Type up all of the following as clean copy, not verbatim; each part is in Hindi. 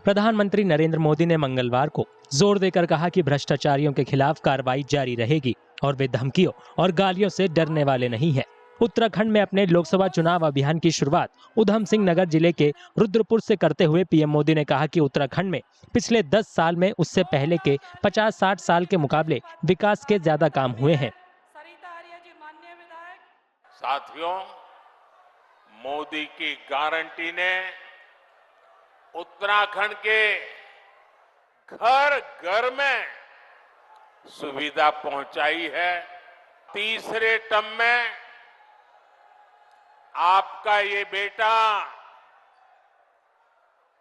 प्रधानमंत्री नरेंद्र मोदी ने मंगलवार को जोर देकर कहा कि भ्रष्टाचारियों के खिलाफ कार्रवाई जारी रहेगी और वे धमकियों और गालियों से डरने वाले नहीं हैं। उत्तराखंड में अपने लोकसभा चुनाव अभियान की शुरुआत उधम सिंह नगर जिले के रुद्रपुर से करते हुए पीएम मोदी ने कहा कि उत्तराखंड में पिछले 10 साल में उससे पहले के 50-60 साल के मुकाबले विकास के ज्यादा काम हुए हैं। साथियों, मोदी की गारंटी ने उत्तराखंड के घर घर में सुविधा पहुंचाई है। तीसरे टर्म में आपका ये बेटा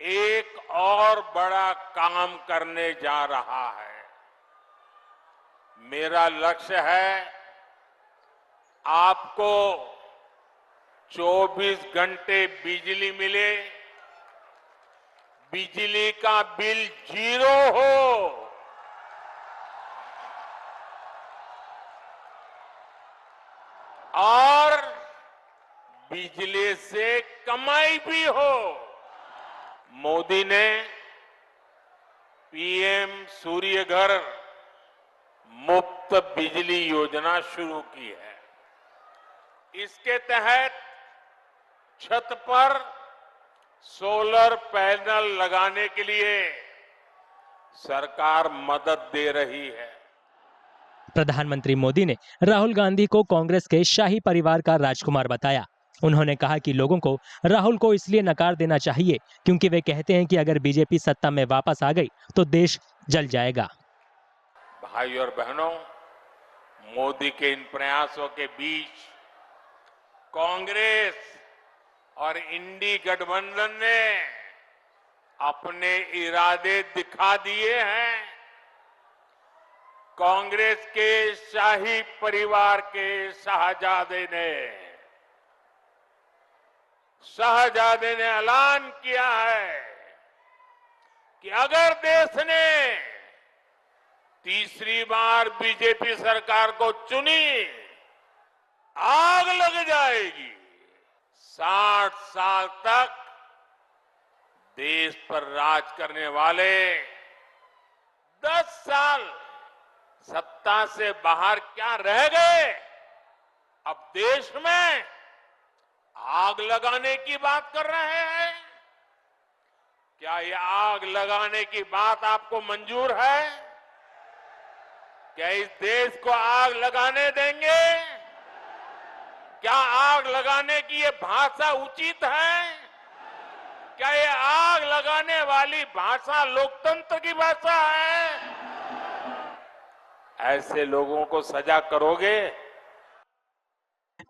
एक और बड़ा काम करने जा रहा है। मेरा लक्ष्य है आपको 24 घंटे बिजली मिले, बिजली का बिल 0 हो, और बिजली से कमाई भी हो। मोदी ने पीएम सूर्य घर मुफ्त बिजली योजना शुरू की है। इसके तहत छत पर सोलर पैनल लगाने के लिए सरकार मदद दे रही है। प्रधानमंत्री मोदी ने राहुल गांधी को कांग्रेस के शाही परिवार का राजकुमार बताया। उन्होंने कहा कि लोगों को राहुल को इसलिए नकार देना चाहिए क्योंकि वे कहते हैं कि अगर बीजेपी सत्ता में वापस आ गई तो देश जल जाएगा। भाई और बहनों, मोदी के इन प्रयासों के बीच कांग्रेस और इंडी गठबंधन ने अपने इरादे दिखा दिए हैं। कांग्रेस के शाही परिवार के शहजादे ने ऐलान किया है कि अगर देश ने तीसरी बार बीजेपी सरकार को चुनी, आग लग जाएगी। 60 साल तक देश पर राज करने वाले 10 साल सत्ता से बाहर क्या रह गए? अब देश में आग लगाने की बात कर रहे हैं। क्या ये आग लगाने की बात आपको मंजूर है? क्या इस देश को आग लगाने देंगे? क्या आग लगाने की ये भाषा उचित है? क्या ये आग लगाने वाली भाषा लोकतंत्र की भाषा है? ऐसे लोगों को सजा करोगे?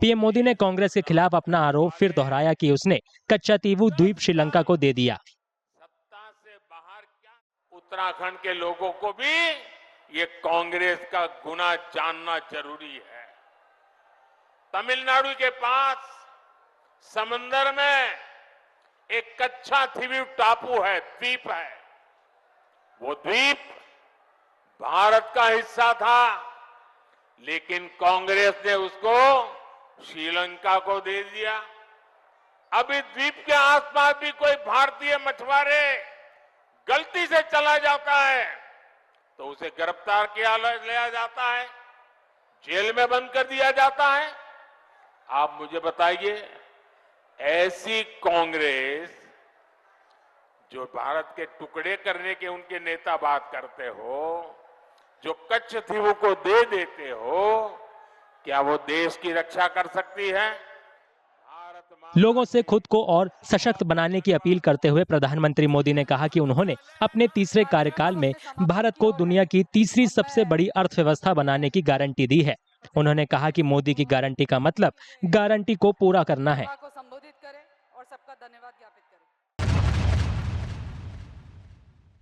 पीएम मोदी ने कांग्रेस के खिलाफ अपना आरोप फिर दोहराया कि उसने कच्चातीवू द्वीप श्रीलंका को दे दिया। सत्ता से बाहर क्या? उत्तराखंड के लोगों को भी ये कांग्रेस का गुना जानना जरूरी है। तमिलनाडु के पास समंदर में एक कच्चातीवू टापू है, द्वीप है। वो द्वीप भारत का हिस्सा था, लेकिन कांग्रेस ने उसको श्रीलंका को दे दिया। अब इस द्वीप के आसपास भी कोई भारतीय मछुआरे गलती से चला जाता है तो उसे गिरफ्तार किया लिया जाता है, जेल में बंद कर दिया जाता है। आप मुझे बताइए, ऐसी कांग्रेस जो भारत के टुकड़े करने के उनके नेता बात करते हो, जो कच्चातीवू को दे देते हो, क्या वो देश की रक्षा कर सकती है? लोगों से खुद को और सशक्त बनाने की अपील करते हुए प्रधानमंत्री मोदी ने कहा कि उन्होंने अपने तीसरे कार्यकाल में भारत को दुनिया की तीसरी सबसे बड़ी अर्थव्यवस्था बनाने की गारंटी दी है। उन्होंने कहा कि मोदी की गारंटी का मतलब गारंटी को पूरा करना है।